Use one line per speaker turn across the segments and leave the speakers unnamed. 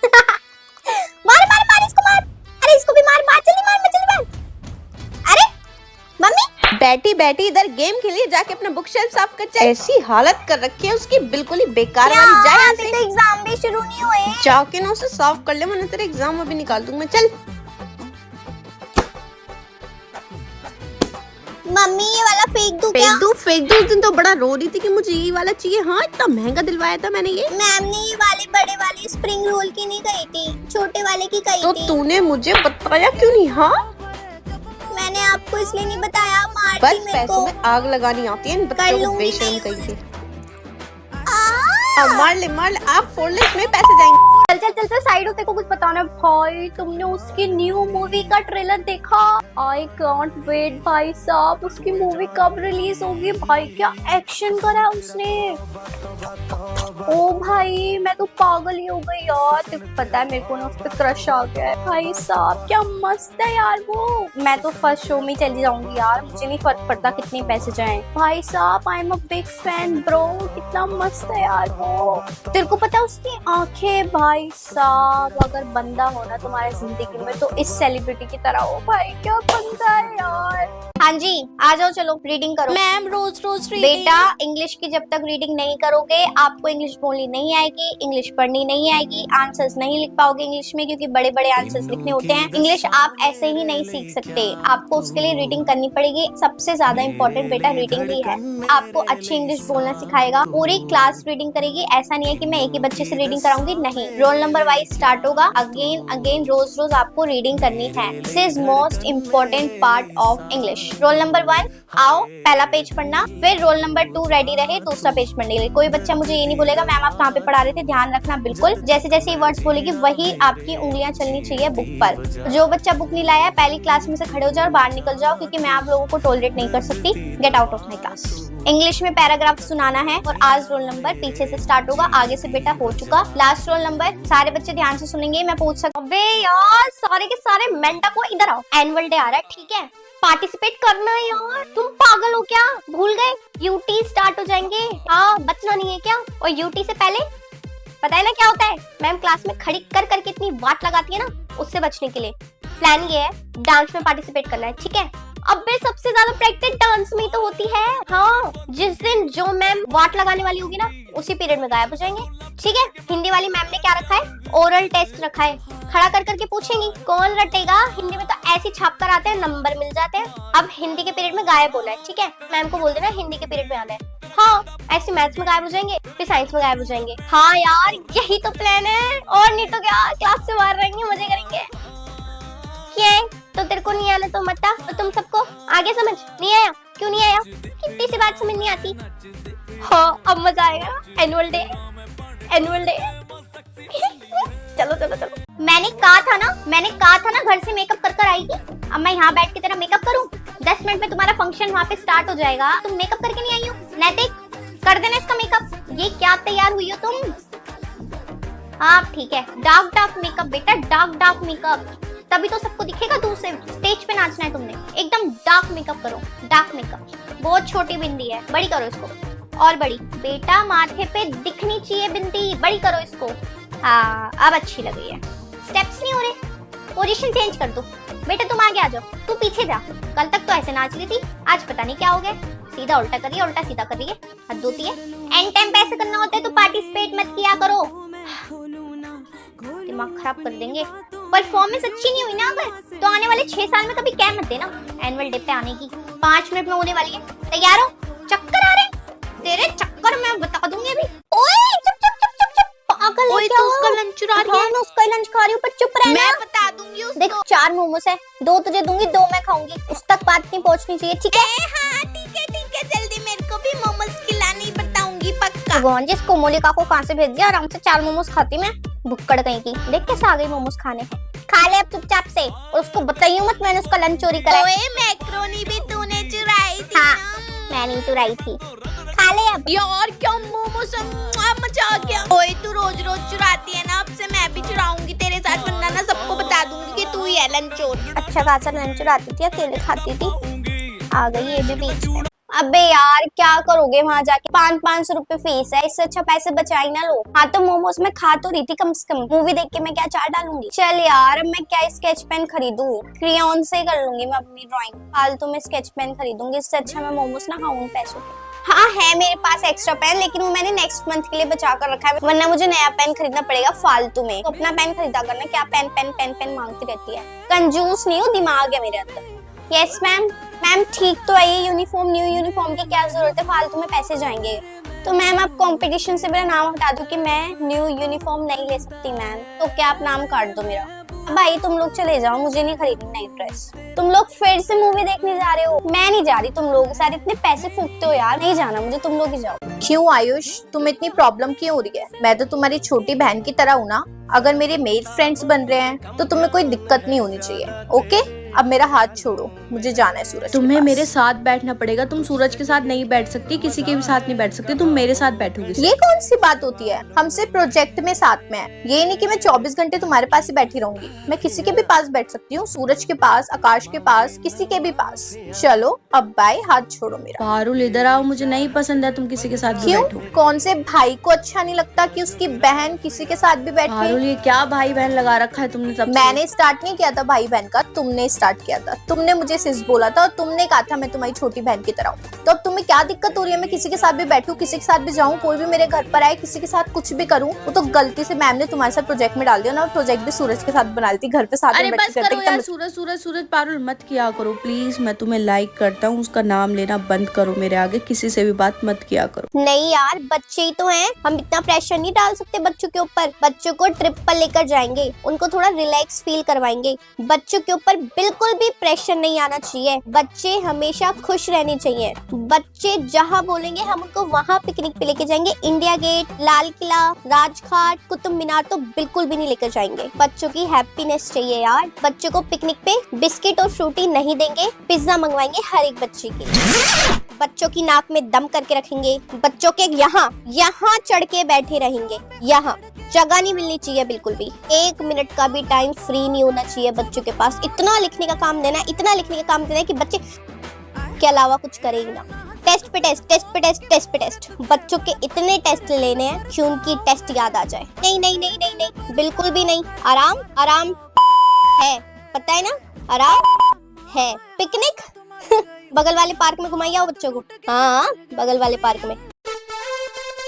मार मार मार इसको मार। अरे इसको भी मार मार जल्दी मार जल्दी मार। अरे मम्मी
बैठी बैठी इधर गेम खेलिए, जाके अपना बुक शेल्फ साफ कर। ऐसी हालत कर रखी है उसकी, बिल्कुल ही बेकार वाली। जा यहाँ से।
तो एग्जाम भी शुरू नहीं हुए।
जाके ना उसे साफ कर ले, वरना तेरे एग्जाम अभी निकाल दूंगा। चल
मम्मी ये वाला फेंक दूं क्या?
फेंक दो। उस दिन तो बड़ा रो रही थी कि मुझे ये वाला चाहिए। हाँ इतना महंगा दिलवाया था मैंने ये।
मैम ने ये वाले बड़े वाले स्प्रिंग रोल की नहीं कही थी, छोटे वाले की कही
तो
थी।
तूने मुझे बताया क्यों नहीं? हाँ
मैंने आपको इसलिए नहीं बताया, मारती
बस
मेरे
पैसों
को।
में आग लगानी आती है इन बच्चों को, बेशर्म कहीं से। मार ले आप फोड़ ले, इसमें पैसे जाएंगे।
चल साइड होते को कुछ बताना। भाई तुमने उसकी न्यू मूवी का ट्रेलर देखा? आई कांट वेट भाई साहब, उसकी मूवी कब रिलीज होगी? भाई क्या एक्शन करा उसने। ओ भाई मैं तो पागल ही हो गई यार। तुझे पता है मेरे को ना उस पर क्रश आ गया है। भाई साहब क्या मस्त है यार वो। मैं तो फर्स्ट शो में चली जाऊंगी यार, मुझे नहीं फर्क पड़ता कितने पैसे जाएं। भाई साहब I am a big fan bro, कितना मस्त है यार वो। तेरे को पता है उसकी आंखें? भाई साहब अगर बंदा होना तुम्हारे जिंदगी में तो इस सेलिब्रिटी की तरह हो। भाई क्या बंदा है यार। हाँ जी आ जाओ, चलो रीडिंग करो।
मैम रोज
बेटा इंग्लिश की जब तक रीडिंग नहीं करोगे आपको इंग्लिश बोलनी नहीं आएगी, इंग्लिश पढ़नी नहीं आएगी, आंसर्स नहीं लिख पाओगे इंग्लिश में, क्योंकि बड़े बड़े आंसर्स लिखने होते हैं। इंग्लिश आप ऐसे ही नहीं सीख सकते, आपको उसके लिए रीडिंग करनी पड़ेगी। सबसे ज्यादा इम्पोर्टेंट बेटा रीडिंग ही है। आपको अच्छी इंग्लिश बोलना सिखाएगा, पूरी क्लास रीडिंग करेगी। ऐसा नहीं है कि मैं एक ही बच्चे से रीडिंग कराऊंगी, नहीं, रोल नंबर वाइज स्टार्ट होगा। अगेन रोज आपको रीडिंग करनी है। This is most important part of English. Roll number 1 आओ, पहला पेज पढ़ना, फिर रोल नंबर 2 रेडी रहे दूसरा पेज पढ़ने के लिए। कोई बच्चा मुझे ये नहीं बोलेगा मैम आप कहाँ पे पढ़ा रहे थे, ध्यान रखना बिल्कुल। जैसे जैसे ये वर्ड्स बोलेगी वही आपकी उंगलियां चलनी चाहिए बुक पर। जो बच्चा बुक नहीं लाया पहली क्लास में से खड़े हो जाओ और बाहर निकल जाओ, क्योंकि मैं आप लोगों को टॉलरेट नहीं कर सकती। Get out of my class. English में पैराग्राफ सुनाना है और आज रोल नंबर पीछे से स्टार्ट होगा, आगे से बेटा हो चुका। लास्ट रोल नंबर सारे बच्चे ध्यान से सुनेंगे। मैं पूछ सकता हूँ? अबे यार सारे के सारे मेंटा को इधर आओ, एनुअल डे आ रहा है ठीक है, पार्टिसिपेट करना है यार। तुम पागल हो क्या, भूल गए यूटी स्टार्ट हो जाएंगे? हाँ बचना नहीं है क्या? और यूटी से पहले पता है ना क्या होता है? मैम क्लास में खड़ी कर करके इतनी वाट लगाती है ना, उससे बचने के लिए प्लान ये है डांस में पार्टिसिपेट करना है ठीक है। अबे सबसे ज्यादा प्रैक्टिस डांस में तो होती है। हाँ जिस दिन जो मैम वाट लगाने वाली होगी ना उसी पीरियड में गायब हो जाएंगे ठीक है। हिंदी वाली मैम ने क्या रखा है? ओरल टेस्ट रखा है, खड़ा कर करके पूछेंगी कौन रटेगा। हिंदी में तो ऐसी छाप कर आते हैं नंबर मिल जाते हैं। अब हिंदी के पीरियड में गायब होना है ठीक है, मैम को बोल देना हिंदी के पीरियड में आना है। हाँ ऐसे मैथ्स में गायब हो जाएंगे, फिर साइंस में गायब हो जाएंगे। हाँ यार यही तो प्लान है, और नहीं तो क्या, क्लास से बाहर रहेंगे मजे करेंगे। क्या है तो तेरे को नहीं आना तो मत आ, तो तुम सबको आगे समझ नहीं आया? क्यों नहीं आया? कितनी सी बात समझ नहीं आती। हाँ अब मजा आएगा, एनुअल डे चलो। मैंने कहा था ना घर से मेकअप कर कर आएगी। अब मैं यहाँ बैठ के तेरा मेकअप करूँ? 10 मिनट में तुम्हारा फंक्शन वहाँ पे स्टार्ट हो जाएगा, तुम मेकअप करके नहीं आई हो? नैतिक कर देना इसका मेकअप। ये क्या तैयार हुई हो तुम? हाँ ठीक है, डार्क मेकअप बेटा, डार्क मेकअप, तभी तो सबको दिखेगा दूर से। स्टेज पे नाचना है तुमने, एकदम डार्क मेकअप करो, डार्क मेकअप। बहुत छोटी बिंदी है, बड़ी करो इसको, और बड़ी बेटा, माथे पे दिखनी चाहिए बिंदी, बड़ी करो इसको। हाँ अब अच्छी लग रही है। स्टेप्स नहीं हो रहे, पोजीशन चेंज कर दो बेटा, तुम आगे आ जाओ, तू पीछे जा। कल तक तो ऐसे नाच रही थी, आज पता नहीं क्या हो गया, सीधा उल्टा कर रही है, उल्टा सीधा कर रही है, हद होती है। एंड टाइम पे ऐसे करना होता है तो पार्टिसिपेट मत किया करो, दिमाग खराब कर देंगे। परफॉर्मेंस अच्छी नहीं हुई ना अगर, तो आने वाले 6 साल में कभी कह मत देना एनुअल डे पे आने की। 5 मिनट में होने वाली है, तैयार हो? चक्कर आ रहे तेरे, चक्कर मैं बता दूंगी अभी। ओए चुप पागल है क्या?
उसका लंच चुरा रही है।
मैं उसका लंच खा रही हूँ, पर चुप रहना।
मैं बता दूंगी उसको।
देख 4 मोमोस है, 2 तुझे दूंगी 2 मैं खाऊंगी, उस तक बात नहीं पहुंचनी चाहिए ठीक है?
हाँ ठीक है, जल्दी मेरे को भी मोमोज खिलानी बताऊंगी पक्का।
भगवान जिस कोमोलिका को कहाँ से भेज दिया, आराम से 4 मोमोस खाती मैं, भुक्कड़ कहीं की। देख कैसे आ गई मोमोस खाने। खा ले अब चुपचाप से, और उसको बताइयो मत मैंने उसका लंच चोरी करा।
ओए मैक्रोनी भी तूने चुराई थी।
हाँ मैंने चुराई थी, खा ले अब।
यार क्या मोमोज, मजा आ गया। ओए तू रोज चुराती है ना, अब से मैं भी चुराऊंगी तेरे साथ, वरना ना सबको बता दूंगी कि तू ही है लंच चोर।
अच्छा खासा लंच चुराती थी, अकेले खाती थी। आ गई ये भी बीच में। अबे यार क्या करोगे वहाँ जाके, 500 रुपए फीस है, इससे अच्छा पैसे बचाई ना लो। हाँ तो मोमोज में खा तो रही थी कम से कम, मूवी देख के मैं क्या चाट डालूंगी। चल यार अब मैं क्या स्केच पेन खरीदूं, क्रेयॉन से कर लूंगी मैं अपनी ड्राइंग, फालतू में स्केच पेन खरीदूंगी, इससे अच्छा मैं मोमोज ना खाऊं पैसों के। हाँ है मेरे पास एक्स्ट्रा पेन, लेकिन वो मैंने नेक्स्ट मंथ के लिए बचा कर रखा है, वरना मुझे नया पेन खरीदना पड़ेगा फालतू में। तो अपना पेन खरीदा करना, क्या पेन पेन पेन पेन मांगती रहती है, कंजूस नहीं हो, दिमाग है मेरे अंदर। Yes ma'am. मैम ठीक तो है ये यूनिफॉर्म, न्यू यूनिफॉर्म की क्या जरूरत है, फालतू में पैसे जाएंगे। तो मैम आप कंपटीशन से मेरा नाम हटा दो कि मैं न्यू यूनिफॉर्म नहीं ले सकती मैम, तो क्या आप नाम काट दो मेरा। भाई तुम लोग चले जाओ, मुझे नहीं खरीदनी नई ड्रेस। तुम लोग फिर से मूवी देखने जा रहे हो, मैं नहीं जा रही, तुम लोग सारे इतने पैसे फूकते हो यार, नहीं जाना मुझे, तुम लोग ही जाओ।
क्यों आयुष, तुम इतनी प्रॉब्लम क्यों हो रही है? मैं तो तुम्हारी छोटी बहन की तरह हूँ ना, अगर मेरे मेल फ्रेंड्स बन रहे हैं तो तुम्हें कोई दिक्कत नहीं होनी चाहिए। ओके अब मेरा हाथ छोड़ो, मुझे जाना है सूरज।
तुम्हें मेरे साथ बैठना पड़ेगा, तुम सूरज के साथ नहीं बैठ सकती, किसी के भी साथ नहीं बैठ सकती, तुम मेरे साथ बैठोगी।
ये कौन सी बात होती है, हम सिर्फ प्रोजेक्ट में साथ में है, ये नहीं कि मैं 24 घंटे तुम्हारे पास ही बैठी रहूंगी। मैं किसी के भी पास बैठ सकती हूँ, सूरज के पास, आकाश के पास, किसी के भी पास। चलो अब बाय, हाथ छोड़ो मेरा।
पारुल इधर आओ, मुझे नहीं पसंद है तुम किसी के साथ भी
क्यों?
बैठो।
कौन से भाई को अच्छा नहीं लगता कि उसकी बहन किसी के साथ भी बैठे?
पारुल ये क्या भाई बहन लगा रखा है तुमने तब से?
मैंने स्टार्ट नहीं किया था भाई बहन का, तुमने स्टार्ट किया था। तुमने मुझे सिस बोला था और तुमने कहा था मैं तुम्हारी छोटी बहन की तरह हूँ। तो अब तुम्हें क्या दिक्कत हो रही है, मैं किसी के साथ भी बैठूं, किसी के साथ भी जाऊं, कोई भी मेरे घर पर आए, किसी के साथ कुछ भी करूं। वो तो गलती से मैम ने तुम्हारे साथ प्रोजेक्ट में डाल दिया ना, प्रोजेक्ट भी सूरज के साथ बना ली थी, घर पे साथ में
अरे
बैठ
बस
के
करो
करते
यार, सूरज सूरज सूरज पारुल मत किया करो प्लीज, मैं तुम्हें लाइक करता हूँ, उसका नाम लेना बंद करो, मेरे आगे किसी से भी बात मत किया करो।
नहीं यार बच्चे ही तो हैं, हम इतना प्रेशर नहीं डाल सकते बच्चों के ऊपर। बच्चों को ट्रिप पर लेकर जाएंगे, उनको थोड़ा रिलैक्स फील करवाएंगे, बच्चों के ऊपर बिल्कुल भी प्रेशर नहीं आना चाहिए। बच्चे हमेशा खुश रहने चाहिए, बच्चे जहाँ बोलेंगे हम उनको वहाँ पिकनिक पे लेके जाएंगे। इंडिया गेट, लाल किला, राजघाट, कुतुब मीनार तो बिल्कुल भी नहीं लेकर जाएंगे। बच्चों की हैप्पीनेस चाहिए यार। बच्चों को पिकनिक पे बिस्किट और फ्रूटी नहीं देंगे, पिज्जा मंगवाएंगे हर एक बच्चे के लिए। बच्चों की नाक में दम करके रखेंगे, बच्चों के यहाँ चढ़ के बैठे रहेंगे, यहाँ जगह नहीं मिलनी चाहिए बिल्कुल भी, 1 मिनट का भी टाइम फ्री नहीं होना चाहिए बच्चों के पास। इतना लिखने का काम देना है, इतना लिखने का काम देना है कि बच्चे के अलावा कुछ करे ही ना। टेस्ट पे टेस्ट, टेस्ट पे टेस्ट, टेस्ट पे टेस्ट, बच्चों के इतने टेस्ट लेने हैं कि उनकी टेस्ट याद आ जाए। नहीं नहीं नहीं नहीं नहीं, बिल्कुल भी नहीं। आराम आराम है, पता है ना, आराम है। पिकनिक बगल वाले पार्क में घुमाइए आओ बच्चों को, हाँ बगल वाले पार्क में।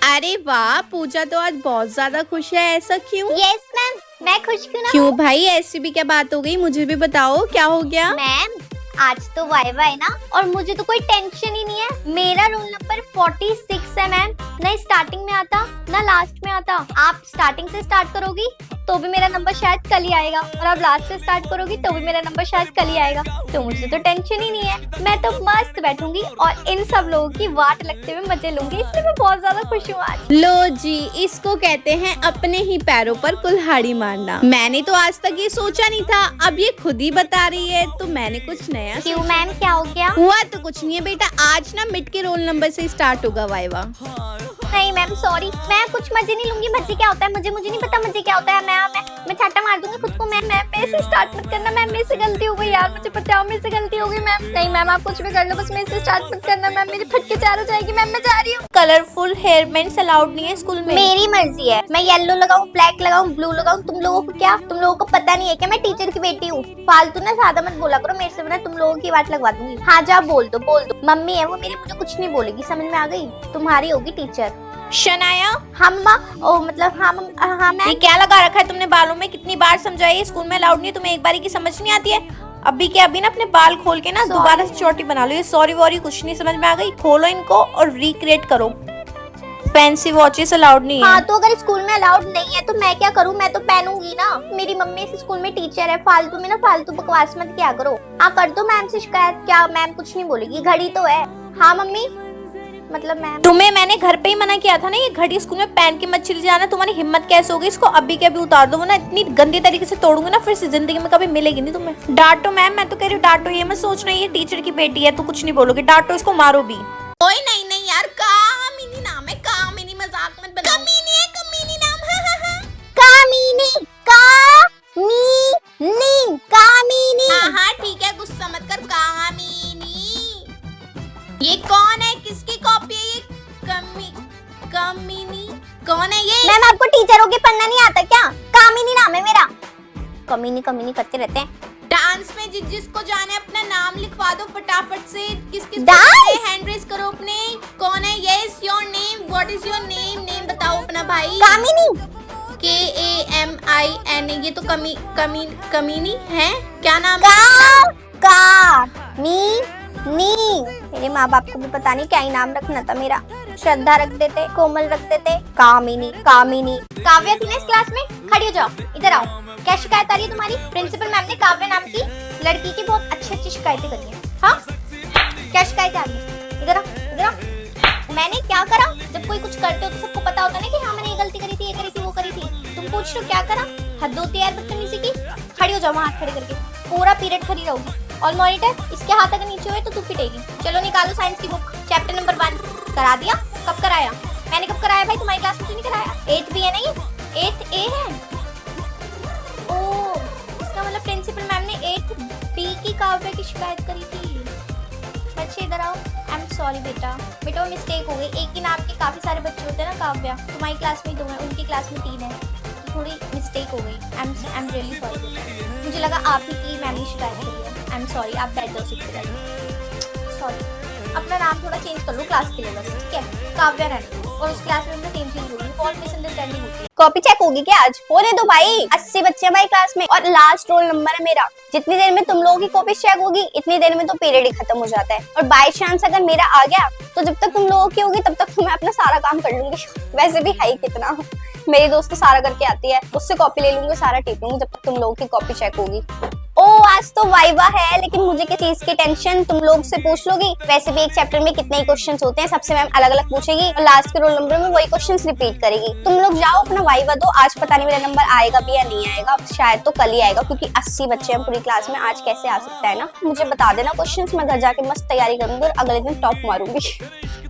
अरे वाह, पूजा तो आज बहुत ज्यादा खुश है, ऐसा क्यों?
यस मैम, मैं खुश क्यों ना।
क्यों भाई, ऐसी भी क्या बात हो गई, मुझे भी बताओ क्या हो गया?
मैम आज तो वाइवा है ना, और मुझे तो कोई टेंशन ही नहीं है। मेरा रोल नंबर 46 है मैम, ना स्टार्टिंग में आता ना लास्ट में आता। आप स्टार्टिंग से स्टार्ट करोगी तो भी मेरा नंबर शायद कल ही आएगा, और आप लास्ट से स्टार्ट करोगी तो भी मेरा नंबर शायद कल ही आएगा। तो मुझे तो टेंशन ही नहीं है, मैं तो मस्त बैठूंगी और इन सब लोगों की वाट लगते हुए मजे लूंगी, इसलिए मैं बहुत ज्यादा खुश हूँ आज।
लो जी, इसको कहते हैं अपने ही पैरों पर कुल्हाड़ी मारना। मैंने तो आज तक ये सोचा नहीं था, अब ये खुद ही बता रही है तो मैंने कुछ नया
क्यों मैम, क्या हो गया?
हुआ तो कुछ नहीं है बेटा, आज ना मिड के रोल नंबर से स्टार्ट होगा वाइवा।
नहीं मैम सॉरी, मैं कुछ मजे नहीं लूंगी। मजे क्या होता है, मुझे नहीं पता मजे क्या होता है। मैं छाटा मार दूंगी खुद को। मैम मेरे से स्टार्ट मत करना मैम, मेरे से गलती हो गई यार, मुझे बचाओ, मेरे से गलती हो गई मैम। नहीं मैम आप कुछ भी कर लो, बस मेरे से स्टार्ट मत करना मैम, मेरी फटके चार हो जाएगी मैम, मैं जा रही हूँ।
कलरफुल हेयर बैंड्स अलाउड नहीं है स्कूल में।
मेरी मर्जी है, मैं येलो लगाऊं, ब्लैक लगाऊं, ब्लू लगाऊं, तुम लोगों को क्या? तुम लोगों को पता नहीं है क्या मैं टीचर की बेटी हूँ? फालतू ना ज्यादा मत बोला करो मेरे से, वरना तुम लोगों की बात लगवा दूंगी। हाँ जा बोल दो। मम्मी है वो मेरी, मुझे कुछ नहीं बोलेगी, समझ में आ गई? तुम्हारी होगी टीचर।
शनाया,
हाँ मम्मा, ओ मतलब हाँ
ये क्या लगा रखा है तुमने बालों में? कितनी बार समझाइए, स्कूल में अलाउड नहीं है, तुम्हें एक बारी की समझ नहीं आती है? अभी के अभी ना अपने बाल खोल के ना दोबारा से चोटी बना लो। ये सॉरी वॉरी कुछ नहीं समझ में आ गई, खोलो इनको और रिक्रिएट करो। फैंसी वॉचेस अलाउड नहीं है।
हाँ तो अगर स्कूल में अलाउड नहीं है तो मैं क्या करूँ, मैं तो पहनूंगी ना। मेरी मम्मी इस स्कूल में टीचर है, फालतू में ना फालतू बकवास मत क्या करो। हाँ कर दो मैम से शिकायत, क्या मैम कुछ नहीं बोलेगी, घड़ी तो है। हाँ मम्मी मतलब मैम,
तुम्हें मैंने घर पे ही मना किया था ना ये घड़ी स्कूल में पहन के मत चली जाना। तुम्हारी हिम्मत कैसे होगी, इसको अभी के अभी उतार दो, ना इतनी गंदी तरीके से तोड़ूंगी ना फिर से जिंदगी में कभी मिलेगी नहीं तुम्हें। डांटो मैम, मैं तो कह रही हूँ डांटो, ये मत सोचना ये टीचर की बेटी है तो कुछ नहीं बोलोगे, डांटो इसको, मारो भी। ओए नहीं नहीं यार, कामिनी नाम है, कामिनी, मजाक मत बनाओ। कमीनी है, कमीनी नाम।
कामिनी, कामिनी।
हाँ ठीक है, गुस्सा मत कर। कामिनी, ये कौन है?
कमीनी करते रहते हैं।
डांस में जिसको जाना है अपना नाम लिखवा दो फटाफट से। किस
Dance?
हैंड रेस करो अपने। कौन है? Yes your name, what is your name? Name बताओ अपना भाई।
कामिनी।
KAMIN। ये तो कमीनी है। क्या नाम
नी। मेरे माँ बाप को भी पता नहीं क्या ही नाम रखना था मेरा। श्रद्धा रख देते, कोमल रख देते, कामिनी। काव्या थी ना इस क्लास में? खड़ी हो जाओ, इधर आओ। क्या शिकायत आ रही है तुम्हारी? प्रिंसिपल मैम ने काव्या नाम की लड़की की बहुत अच्छी शिकायतें करी है। हाँ, क्या शिकायत आ रही है? इधर आओ। मैंने क्या करा? जब कोई कुछ करते हो तो सबको पता होता है ना कि हाँ मैंने ये गलती करी थी, ये करी थी, वो करी थी। तुम पूछ रहे हो क्या करा? हद होती है यार बदतमीजी की। खड़ी हो जाओ, वहाँ हाथ खड़े करके। पूरा पीरियड खड़ी रहोगी। और मॉनिटर, इसके हाथ अगर नीचे हुए तो तू पिटेगी। चलो निकालो साइंस की बुक। चैप्टर नंबर 1 करा दिया? कब कराया? मैंने कब कराया भाई? तुम्हारी क्लास में क्यों नहीं कराया? 8th भी है ना ये? 8th A है। ओह, इसका मतलब प्रिंसिपल मैम ने 8th B की काव्या की शिकायत करी थी। बच्चे इधर आओ। आई एम सॉरी बेटा वो मिस्टेक हो गई। एक ही नाम के काफी सारे बच्चे होते हैं ना काव्या। तुम्हारी क्लास में 2 हैं, उनकी क्लास में 3 है, तो थोड़ी मिस्टेक हो गई। I am really sorry. मुझे लगा आप ही की मैम ने शिकायत करी है। आई एम सॉरी, आप बैठ जाओ सीट पे जाइए। सॉरी, अपना नाम थोड़ा चेंज कर लो क्लास के लिए बस, ठीक है? काव्या रहने दो। और उस क्लास में हमने सेम चीज होगी, बहुत मिसअंडरस्टैंडिंग होती है। कॉपी चेक होगी क्या आज? होने दो भाई। 80 बच्चे हमारी क्लास में और लास्ट रोल नंबर है मेरा। जितनी देर में तुम लोगों की कॉपी चेक होगी इतनी देर में तो पीरियड ही खत्म हो जाता है। और बाय चांस अगर मेरा आ गया तो जब तक तुम लोगों की होगी तब तक तो मैं अपना सारा काम कर लूंगी। वैसे भी है ही कितना, मेरी दोस्त तो सारा करके आती है, उससे कॉपी ले लूंगी, सारा टीप लूंगी जब तक तुम लोगों की कॉपी चेक होगी। ओ आज तो वाइवा है, लेकिन मुझे किस चीज की टेंशन? तुम लोग से पूछ लोगी। वैसे भी एक चैप्टर में कितने ही क्वेश्चंस होते हैं, सबसे मैम अलग अलग पूछेगी और लास्ट के रोल नंबर में वही क्वेश्चंस रिपीट करेगी। तुम लोग जाओ अपना वाइवा दो। आज पता नहीं मेरा नंबर आएगा भी या नहीं आएगा, शायद तो कल ही आएगा क्योंकि 80 बच्चे हैं पूरी क्लास में। आज कैसे आ सकता है ना? मुझे बता देना क्वेश्चंस, मैं घर जाके मस्त तैयारी करूंगी और अगले दिन टॉप मारूंगी।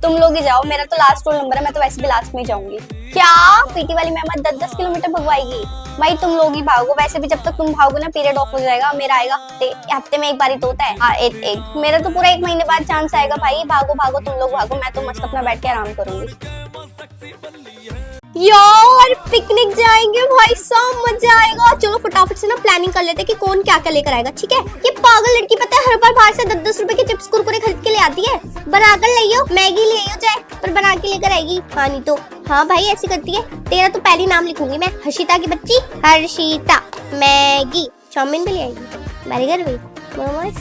तुम लोग ही जाओ, मेरा तो लास्ट रोल नंबर है, मैं तो वैसे भी लास्ट में ही जाऊंगी। क्या पीटी वाली मैम 10-10 किलोमीटर भगवाएगी? भाई तुम लोग ही भागो, वैसे भी जब तक तुम भागो ना पीरियड ऑफ हो जाएगा, मेरा आएगा हफ्ते में एक बार ही तो होता है। हाँ, एक मेरा तो पूरा 1 महीने बाद चांस आएगा भाई। भागो तुम लोग भागो, मैं तो मस्त अपना बैठ के आराम करूंगी। यार पिकनिक जाएंगे भाई साहब, मजा आएगा। चलो फटाफट से ना प्लानिंग कर लेते हैं कि कौन क्या क्या लेकर आएगा, ठीक है? ये पागल लड़की पता है हर बार बाहर से 10-10 रुपए के चिप्स कुरकुरे खरीद के ले आती है। बनाकर ले आओ, मैगी ले आओ चाहे, पर बना के लेकर आएगी। हाँ नहीं तो हाँ भाई ऐसी करती है। तेरा तो पहली नाम लिखूंगी मैं, हर्षिता की बच्ची। हर्षिता। मैगी, चाउमीन भी ले आएगी, बर्गर भी, मोमोज,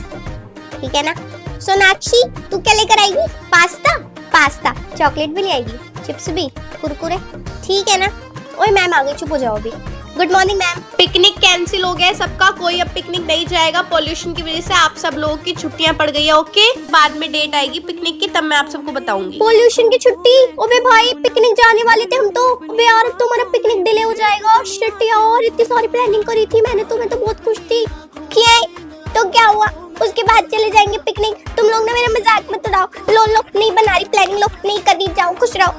ठीक है ना? सोनाक्षी तू क्या लेकर आएगी? पास्ता। चॉकलेट भी ले आएगी, चिप्स भी, कुरकुरे, ठीक है ना? ओए मैम आ गई, चुप हो जाओ अभी। Good morning ma'am.
Picnic cancel हो गया है सबका, कोई अब पिकनिक नहीं जाएगा। पोल्यूशन की वजह से आप सब लोगों की छुट्टियां पड़ गई है। ओके, बाद में डेट आएगी पिकनिक की, तब मैं आप सबको बताऊंगी।
पोल्यूशन की छुट्टी? ओबे भाई पिकनिक जाने वाले थे हम तो। अबे यार अब तो हमारा पिकनिक डिले हो जाएगा। शिट यार, इतनी सारी प्लानिंग करी थी मैंने तो, मैं तो बहुत खुश थी। क्या तो क्या हुआ? उसके बाद चले जाएंगे पिकनिक। तुम लोग ना मेरा मजाक मत उड़ाओ। लो नहीं बना रही प्लानिंग, लो नहीं कभी जाओ, खुश रहो।